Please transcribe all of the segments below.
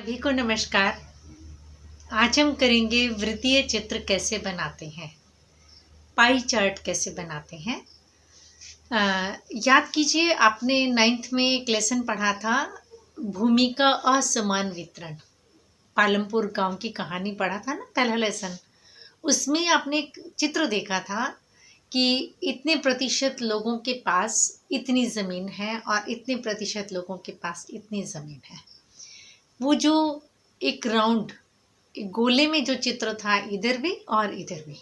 सभी को नमस्कार। आज हम करेंगे वृत्तीय चित्र कैसे बनाते हैं, पाई चार्ट कैसे बनाते हैं। याद कीजिए, आपने 9th में एक लेसन पढ़ा था, भूमि का असमान वितरण। पालमपुर गांव की कहानी पढ़ा था ना, पहला लेसन। उसमें आपने एक चित्र देखा था कि इतने प्रतिशत लोगों के पास इतनी ज़मीन है और इतने प्रतिशत लोगों के पास इतनी ज़मीन है। वो जो एक राउंड, एक गोले में जो चित्र था, इधर भी और इधर भी,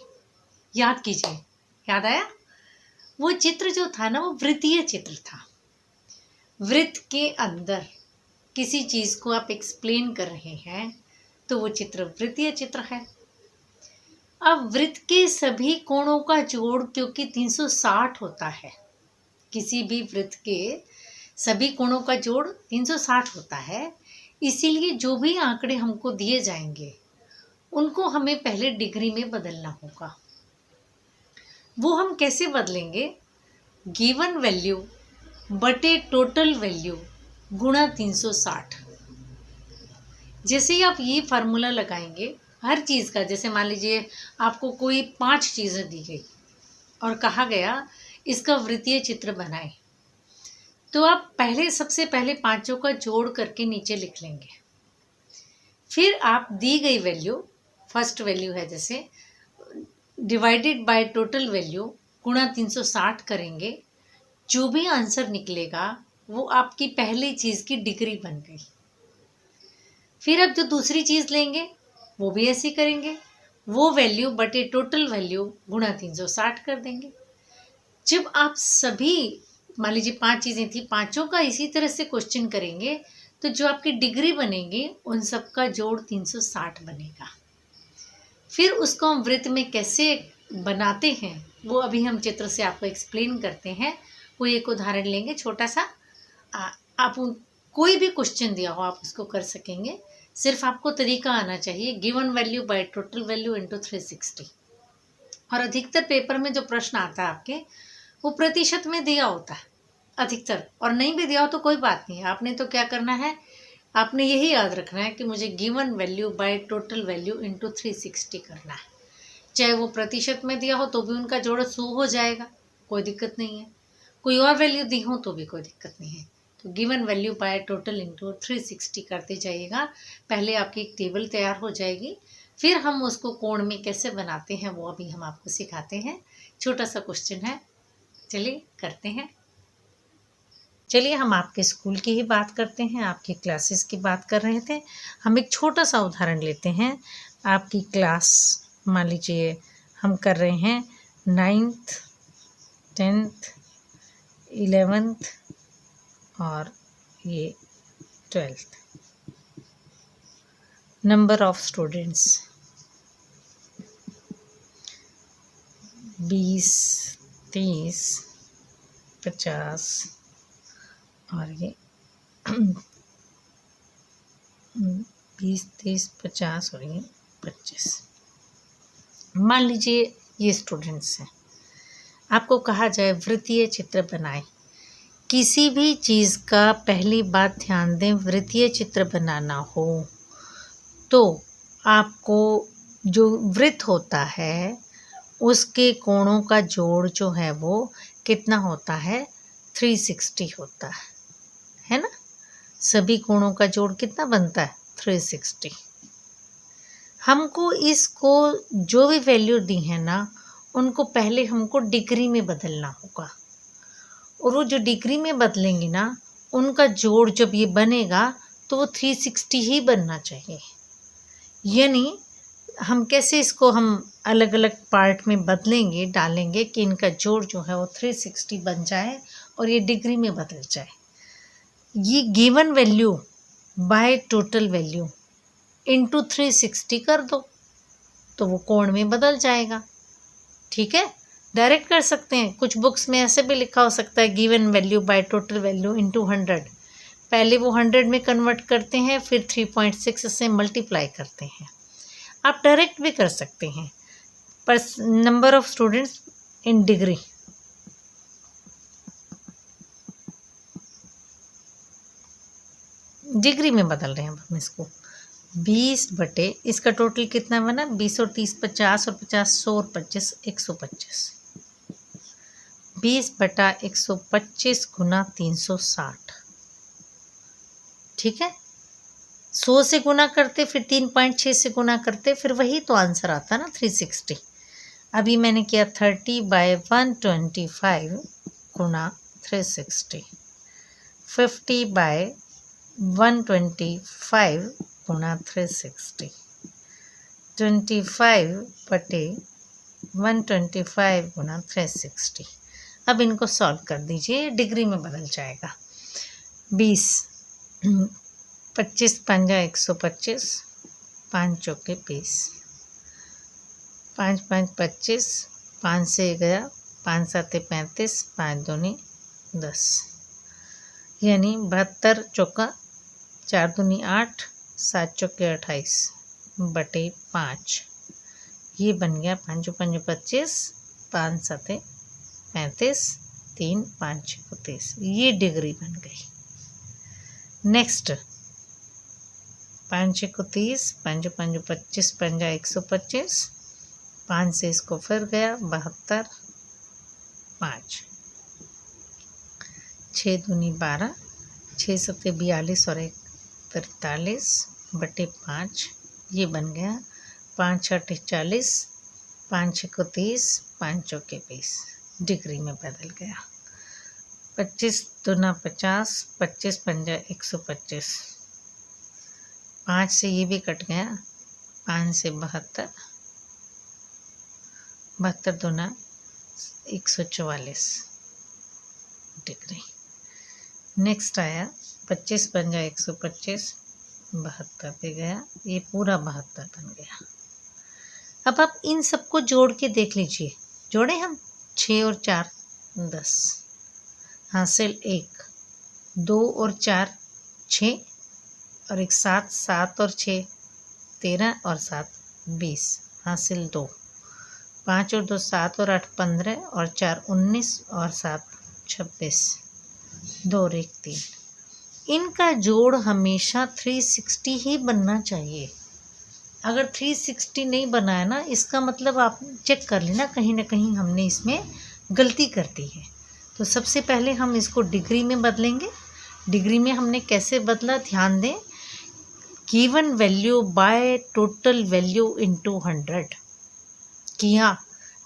याद कीजिए, याद आया? वो चित्र जो था ना, वो वृत्तीय चित्र था। वृत्त के अंदर किसी चीज़ को आप एक्सप्लेन कर रहे हैं तो वो चित्र वृत्तीय चित्र है। अब वृत्त के सभी कोणों का जोड़ क्योंकि 360 होता है, किसी भी वृत्त के सभी कोणों का जोड़ 360 होता है, इसीलिए जो भी आंकड़े हमको दिए जाएंगे उनको हमें पहले डिग्री में बदलना होगा। वो हम कैसे बदलेंगे? गिवन वैल्यू बटे टोटल वैल्यू गुणा 360। जैसे ही आप ये फार्मूला लगाएंगे हर चीज़ का, जैसे मान लीजिए आपको कोई 5 चीज़ें दी गई और कहा गया इसका वृत्तीय चित्र बनाएं, तो आप सबसे पहले पांचों का जोड़ करके नीचे लिख लेंगे। फिर आप दी गई वैल्यू, फर्स्ट वैल्यू है जैसे, डिवाइडेड बाय टोटल वैल्यू गुणा 360 करेंगे। जो भी आंसर निकलेगा वो आपकी पहली चीज़ की डिग्री बन गई। फिर अब जो दूसरी चीज़ लेंगे वो भी ऐसे ही करेंगे, वो वैल्यू बटे टोटल वैल्यू गुणा 360 कर देंगे। जब आप सभी, मान लीजिए 5 चीज़ें थी, पांचों का इसी तरह से क्वेश्चन करेंगे तो जो आपकी डिग्री बनेगी उन सब का जोड़ 360 बनेगा। फिर उसको हम वृत्त में कैसे बनाते हैं वो अभी हम चित्र से आपको एक्सप्लेन करते हैं। कोई एक उदाहरण लेंगे छोटा सा। आप कोई भी क्वेश्चन दिया हो आप उसको कर सकेंगे, सिर्फ आपको तरीका आना चाहिए। Given value by total value into 360। और अधिकतर पेपर में जो प्रश्न आता है आपके, वो प्रतिशत में दिया होता है अधिकतर, और नहीं भी दिया हो तो कोई बात नहीं। आपने तो क्या करना है, आपने यही याद रखना है कि मुझे given value by total value into 360 करना है। चाहे वो प्रतिशत में दिया हो तो भी उनका जोड़ 100 हो जाएगा, कोई दिक्कत नहीं है। कोई और वैल्यू दी हो तो भी कोई दिक्कत नहीं है। तो given value by total into 360 करते जाइएगा। पहले आपकी एक टेबल तैयार हो जाएगी, फिर हम उसको कोण में कैसे बनाते हैं वो अभी हम आपको सिखाते हैं। छोटा सा क्वेश्चन है, चलिए करते हैं। चलिए हम आपके स्कूल की ही बात करते हैं, आपकी क्लासेस की बात कर रहे थे। हम एक छोटा सा उदाहरण लेते हैं। आपकी क्लास, मान लीजिए हम कर रहे हैं 9th 10th 11th और ये 12th। नंबर ऑफ स्टूडेंट्स 20 30 50 और ये 20 30 50 और ये 25। मान लीजिए ये स्टूडेंट्स हैं। आपको कहा जाए वृत्तीय चित्र बनाएं। किसी भी चीज़ का पहली बात ध्यान दें, वृत्तीय चित्र बनाना हो तो आपको जो वृत्त होता है उसके कोणों का जोड़ जो है वो कितना होता है, 360 होता है ना। सभी कोणों का जोड़ कितना बनता है, 360। हमको इसको जो भी वैल्यू दी है ना, उनको पहले हमको डिग्री में बदलना होगा, और वो जो डिग्री में बदलेंगे ना, उनका जोड़ जब ये बनेगा तो वो 360 ही बनना चाहिए। यानी हम कैसे इसको हम अलग अलग पार्ट में बदलेंगे, डालेंगे कि इनका जोड़ जो है वो 360 बन जाए और ये डिग्री में बदल जाए। ये given value by total value into 360 कर दो तो वो कोण में बदल जाएगा। ठीक है, डायरेक्ट कर सकते हैं। कुछ बुक्स में ऐसे भी लिखा हो सकता है given value by total value into 100। पहले वो 100 में कन्वर्ट करते हैं, फिर 3.6 से मल्टीप्लाई करते हैं। आप डायरेक्ट भी कर सकते हैं, पर number of students in degree, degree में बदल रहे हैं हम इसको। 20 बटे इसका टोटल कितना बना, 20 और 30 50 और 50 100 और 25 125। 20 बटा 125 गुना 360, ठीक है। 100 से गुना करते, फिर 3.6 से गुना करते, फिर वही तो आंसर आता ना 360। अभी मैंने किया 30/125 गुना 360, 50/125 गुना 360, 25 बटे 125 गुना 360। अब इनको सॉल्व कर दीजिए, डिग्री में बदल जाएगा। 20 25 पंजा 125, 5 चौके 20, 5 5 25, 5 से गया, 5 7 35, 5 दूनी 10, यानी 72 चौका 4 दूनी 8, 7 चौके 28 बटे 5। ये बन गया 5 5 25, 5 7 35, 3 5 6 30। ये डिग्री बन गई। नेक्स्ट 5 6 30, 5 5 25 पंजा 125, 5 से इसको फिर गया 72, 5 6 दूनी 12, 6 7 42 और 1 43 बटे 5। ये बन गया 5 8 40, 5 6 30, 5 चौके 20। डिग्री में बदल गया। 25 दूना 50, 25 पंजा 125, 5 से ये भी कट गया, 5 से 72, 72 दूना 144 डिग्री। नेक्स्ट आया 25 पंजा 125, 72 पे गया, ये पूरा 72 बन गया। अब आप इन सबको जोड़ के देख लीजिए, जोड़े हम 6 और 4 10, हासिल 1, 2 और 4 6 और 1 7, 7 और 6 13 और 7 20, हासिल 2, 5 और 2 7 और 8 15 और 4 19 और 7 26, 2 और 1 3। इनका जोड़ हमेशा 360 ही बनना चाहिए। अगर 360 नहीं बनाया ना, इसका मतलब आप चेक कर लेना कहीं ना कहीं हमने इसमें गलती कर दी है। तो सबसे पहले हम इसको डिग्री में बदलेंगे। डिग्री में हमने कैसे बदला, ध्यान दें। Given value by total value into 100 किया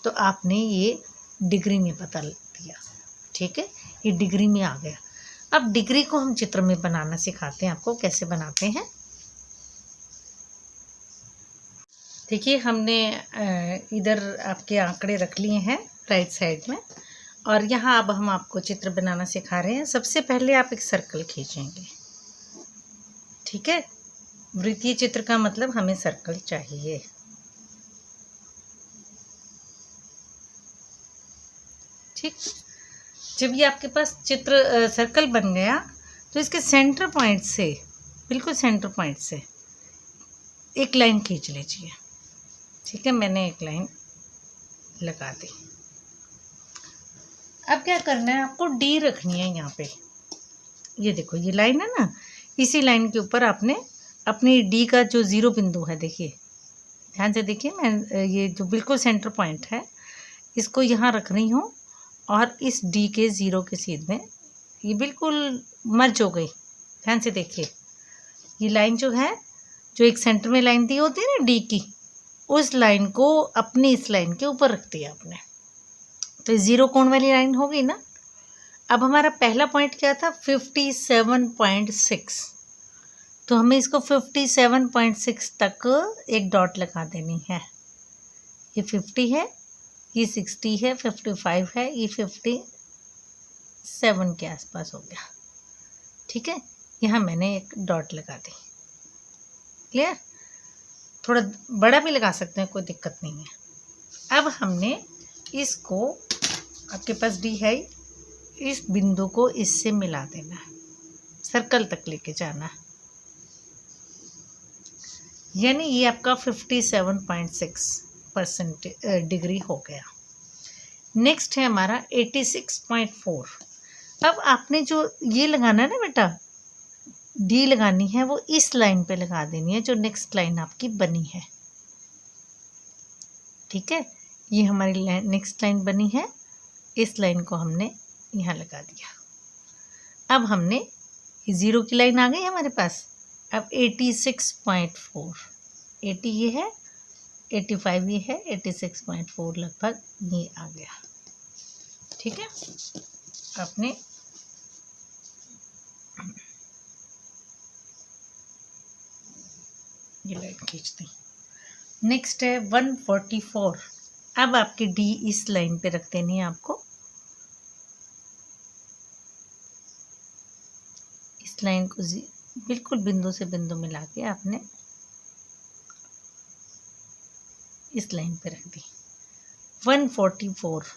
तो आपने ये डिग्री में बदल दिया, ठीक है। ये डिग्री में आ गया। अब डिग्री को हम चित्र में बनाना सिखाते हैं आपको, कैसे बनाते हैं। देखिए हमने इधर आपके आंकड़े रख लिए हैं राइट साइड में, और यहाँ अब हम आपको चित्र बनाना सिखा रहे हैं। सबसे पहले आप एक सर्कल खींचेंगे, ठीक है। वृत्तीय चित्र का मतलब हमें सर्कल चाहिए। ठीक, जब ये आपके पास चित्र सर्कल बन गया तो इसके सेंटर पॉइंट से, बिल्कुल सेंटर पॉइंट से एक लाइन खींच लीजिए, ठीक है। मैंने एक लाइन लगा दी। अब क्या करना है, आपको डी रखनी है यहाँ पे। ये देखो ये लाइन है ना, इसी लाइन के ऊपर आपने अपनी डी का जो ज़ीरो बिंदु है, देखिए ध्यान से देखिए, मैं ये जो बिल्कुल सेंटर पॉइंट है इसको यहाँ रख रही हूँ, और इस डी के ज़ीरो के सीध में ये बिल्कुल मर्ज हो गई। ध्यान से देखिए, ये लाइन जो है, जो एक सेंटर में लाइन दी होती है ना डी की, उस लाइन को अपनी इस लाइन के ऊपर रख दिया आपने, तो ज़ीरो कोण वाली लाइन हो गई ना। अब हमारा पहला पॉइंट क्या था, 57.6, तो हमें इसको 57.6 तक एक डॉट लगा देनी है। ये 50 है, ये 60 है, 55 है, ये 57 के आसपास हो गया, ठीक है। यहाँ मैंने एक डॉट लगा दी, क्लियर। थोड़ा बड़ा भी लगा सकते हैं, कोई दिक्कत नहीं है। अब हमने इसको, आपके पास डी है, इस बिंदु को इससे मिला देना है, सर्कल तक लेके जाना है, यानी ये आपका 57.6% डिग्री हो गया। नेक्स्ट है हमारा 86.4। अब आपने जो ये लगाना है ना बेटा, डी लगानी है वो इस लाइन पे लगा देनी है जो नेक्स्ट लाइन आपकी बनी है। ठीक है, ये हमारी नेक्स्ट लाइन बनी है, इस लाइन को हमने यहाँ लगा दिया। अब हमने ज़ीरो की लाइन आ गई हमारे पास। अब 86.4, 80 ये है, 85 ये है, 86.4 लगभग ये आ गया। ठीक है, आपने ये लाइन खींच दी। नेक्स्ट है 144। अब आपकी डी इस लाइन पे रख देनी है आपको, इस लाइन को बिल्कुल बिंदु से बिंदु मिला के आपने इस लाइन पे रख दी। 144,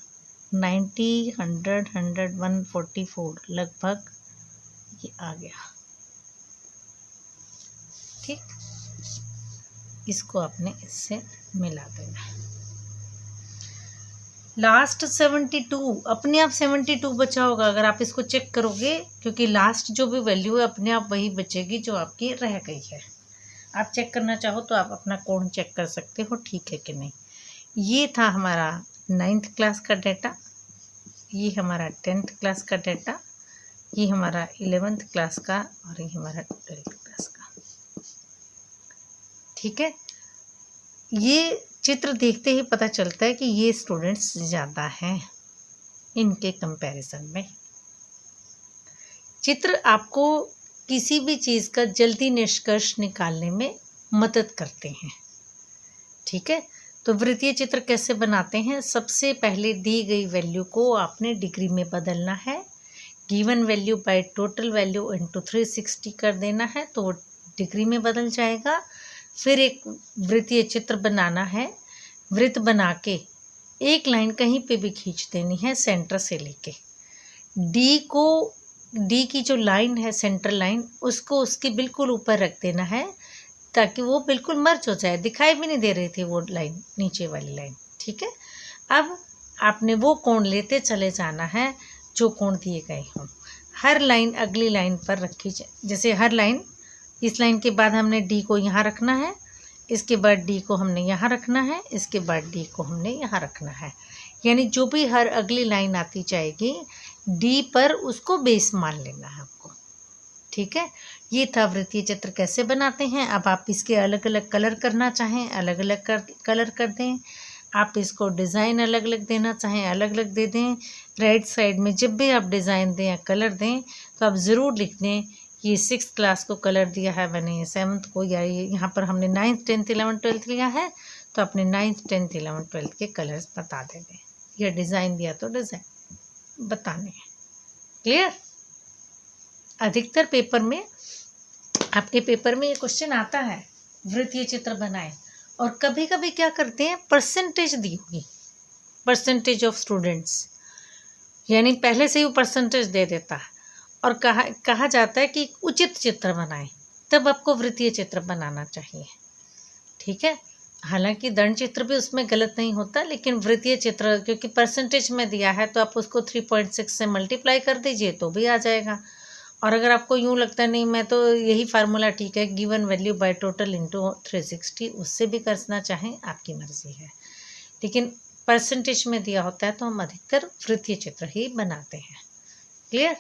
90, 100, 100, 144 लगभग ये आ गया। ठीक, इसको आपने इससे मिला देना। लास्ट 72, अपने आप 72 बचा होगा अगर आप इसको चेक करोगे, क्योंकि लास्ट जो भी वैल्यू है अपने आप वही बचेगी जो आपकी रह गई है। आप चेक करना चाहो तो आप अपना कोड चेक कर सकते हो ठीक है कि नहीं। ये था हमारा 9th क्लास का डाटा, ये हमारा 10th क्लास का डाटा, ये हमारा 11th क्लास का और ये हमारा 12th क्लास का। ठीक है, ये चित्र देखते ही पता चलता है कि ये स्टूडेंट्स ज़्यादा हैं इनके कंपैरिजन में। चित्र आपको किसी भी चीज़ का जल्दी निष्कर्ष निकालने में मदद करते हैं। ठीक है, तो वृत्तीय चित्र कैसे बनाते हैं? सबसे पहले दी गई वैल्यू को आपने डिग्री में बदलना है, given value by total value into 360 कर देना है तो वो डिग्री में बदल जाएगा। फिर एक वृत्तीय चित्र बनाना है, वृत्त बना के एक लाइन कहीं पे भी खींच देनी है सेंटर से लेके डी की जो लाइन है सेंटर लाइन, उसको उसके बिल्कुल ऊपर रख देना है ताकि वो बिल्कुल मर्ज हो जाए, दिखाई भी नहीं दे रही थी वो लाइन, नीचे वाली लाइन। ठीक है, अब आपने वो कोण लेते चले जाना है जो कोण दिए गए हों। हर लाइन अगली लाइन पर रखी जाए, जैसे हर लाइन, इस लाइन के बाद हमने डी को यहाँ रखना है, इसके बाद डी को हमने यहाँ रखना है, इसके बाद डी को हमने यहाँ रखना है, यानी जो भी हर अगली लाइन आती जाएगी डी पर उसको बेस मान लेना है आपको। ठीक है, ये था वृत्तीय चित्र कैसे बनाते हैं। अब आप इसके अलग अलग कलर करना चाहें अलग अलग कलर कर दें, आप इसको डिज़ाइन अलग अलग देना चाहें अलग अलग दे दें। राइट साइड में जब भी आप डिज़ाइन दें या कलर दें तो आप ज़रूर लिख दें ये 6th क्लास को कलर दिया है मैंने, 7th को, या ये यहाँ पर हमने 9th 10th 11th 12th लिया है तो अपने 9th 10th 11th 12th के कलर्स बता देंगे, या डिज़ाइन दिया तो डिज़ाइन बताने हैं। क्लियर? अधिकतर पेपर में, आपके पेपर में ये क्वेश्चन आता है वृत्तीय चित्र बनाएं, और कभी कभी क्या करते हैं परसेंटेज दी होगी, परसेंटेज ऑफ स्टूडेंट्स, यानी पहले से ही वो परसेंटेज दे देता है और कहा जाता है कि उचित चित्र बनाएं, तब आपको वृत्तीय चित्र बनाना चाहिए। ठीक है, हालांकि दंड चित्र भी उसमें गलत नहीं होता, लेकिन वृत्तीय चित्र क्योंकि परसेंटेज में दिया है तो आप उसको 3.6 से मल्टीप्लाई कर दीजिए तो भी आ जाएगा। और अगर आपको यूँ लगता है नहीं मैं तो यही फार्मूला ठीक है, given value by total into 360, उससे भी करना चाहें आपकी मर्ज़ी है, लेकिन परसेंटेज में दिया होता है तो हम अधिकतर वृत्तीय चित्र ही बनाते हैं। क्लियर?